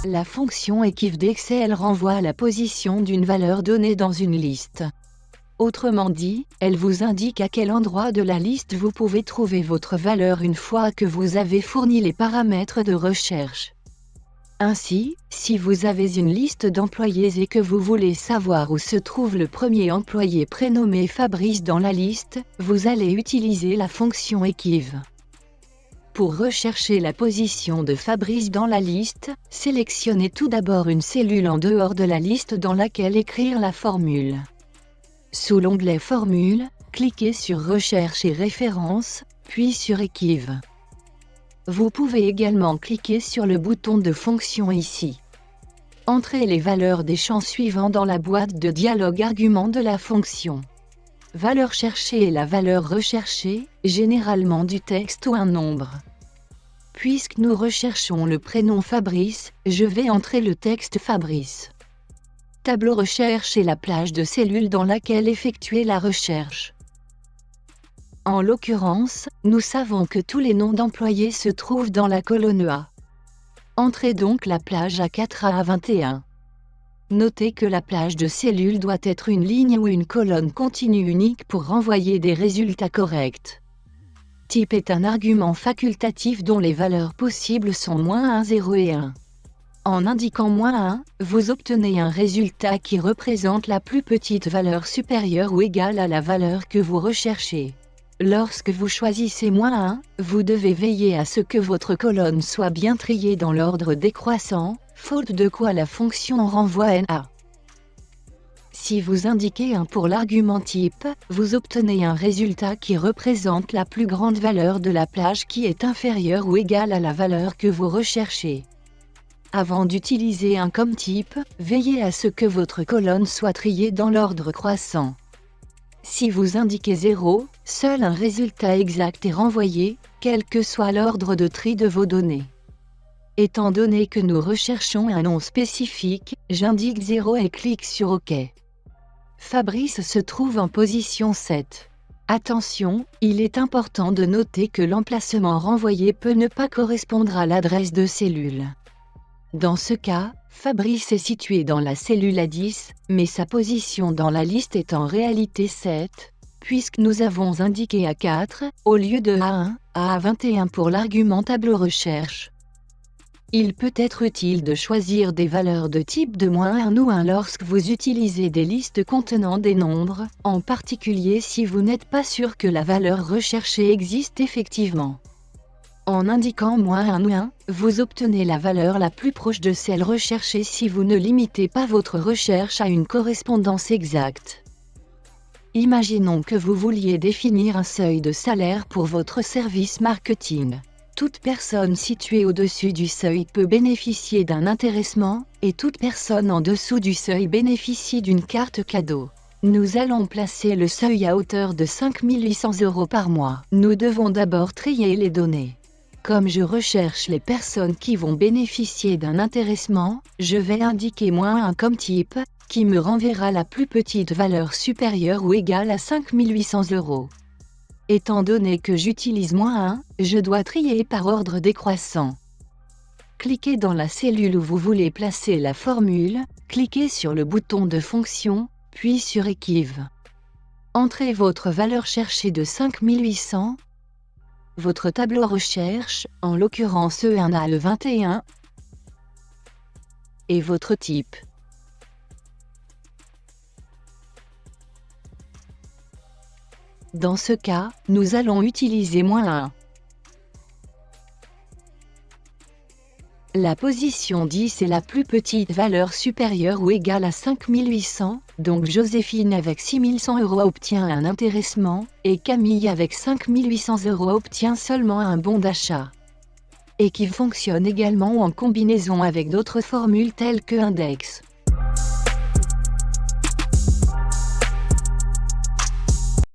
La fonction equiv d'Excel renvoie à la position d'une valeur donnée dans une liste. Autrement dit, elle vous indique à quel endroit de la liste vous pouvez trouver votre valeur une fois que vous avez fourni les paramètres de recherche. Ainsi, si vous avez une liste d'employés et que vous voulez savoir où se trouve le premier employé prénommé Fabrice dans la liste, vous allez utiliser la fonction equiv. Pour rechercher la position de Fabrice dans la liste, sélectionnez tout d'abord une cellule en dehors de la liste dans laquelle écrire la formule. Sous l'onglet Formule, cliquez sur Recherche et références, puis sur Equiv. Vous pouvez également cliquer sur le bouton de fonction ici. Entrez les valeurs des champs suivants dans la boîte de dialogue argument de la fonction. Valeur cherchée et la valeur recherchée, généralement du texte ou un nombre. Puisque nous recherchons le prénom Fabrice, je vais entrer le texte Fabrice. Tableau recherche est la plage de cellules dans laquelle effectuer la recherche. En l'occurrence, nous savons que tous les noms d'employés se trouvent dans la colonne A. Entrez donc la plage A4 à A21. Notez que la plage de cellules doit être une ligne ou une colonne continue unique pour renvoyer des résultats corrects. Type est un argument facultatif dont les valeurs possibles sont -1, 0 et 1. En indiquant -1, vous obtenez un résultat qui représente la plus petite valeur supérieure ou égale à la valeur que vous recherchez. Lorsque vous choisissez -1, vous devez veiller à ce que votre colonne soit bien triée dans l'ordre décroissant, faute de quoi la fonction renvoie NA. Si vous indiquez 1 pour l'argument type, vous obtenez un résultat qui représente la plus grande valeur de la plage qui est inférieure ou égale à la valeur que vous recherchez. Avant d'utiliser 1 comme type, veillez à ce que votre colonne soit triée dans l'ordre croissant. Si vous indiquez 0, seul un résultat exact est renvoyé, quel que soit l'ordre de tri de vos données. Étant donné que nous recherchons un nom spécifique, j'indique 0 et clique sur OK. Fabrice se trouve en position 7. Attention, il est important de noter que l'emplacement renvoyé peut ne pas correspondre à l'adresse de cellule. Dans ce cas, Fabrice est situé dans la cellule A10, mais sa position dans la liste est en réalité 7, puisque nous avons indiqué A4, au lieu de A1, à A21 pour l'argument tableau recherche. Il peut être utile de choisir des valeurs de type de -1 ou 1 lorsque vous utilisez des listes contenant des nombres, en particulier si vous n'êtes pas sûr que la valeur recherchée existe effectivement. En indiquant -1 ou 1, vous obtenez la valeur la plus proche de celle recherchée si vous ne limitez pas votre recherche à une correspondance exacte. Imaginons que vous vouliez définir un seuil de salaire pour votre service marketing. Toute personne située au-dessus du seuil peut bénéficier d'un intéressement, et toute personne en dessous du seuil bénéficie d'une carte cadeau. Nous allons placer le seuil à hauteur de 5 800 € par mois. Nous devons d'abord trier les données. Comme je recherche les personnes qui vont bénéficier d'un intéressement, je vais indiquer -1 comme type, qui me renverra la plus petite valeur supérieure ou égale à 5 800 €. Étant donné que j'utilise -1, je dois trier par ordre décroissant. Cliquez dans la cellule où vous voulez placer la formule, cliquez sur le bouton de fonction, puis sur Equiv. Entrez votre valeur cherchée de 5 800, votre tableau recherche, en l'occurrence E1A E21, et votre type. Dans ce cas, nous allons utiliser -1. La position 10 est la plus petite valeur supérieure ou égale à 5 800, donc Joséphine avec 6 100 € obtient un intéressement, et Camille avec 5 800 € obtient seulement un bon d'achat. Equiv fonctionne également en combinaison avec d'autres formules telles que index.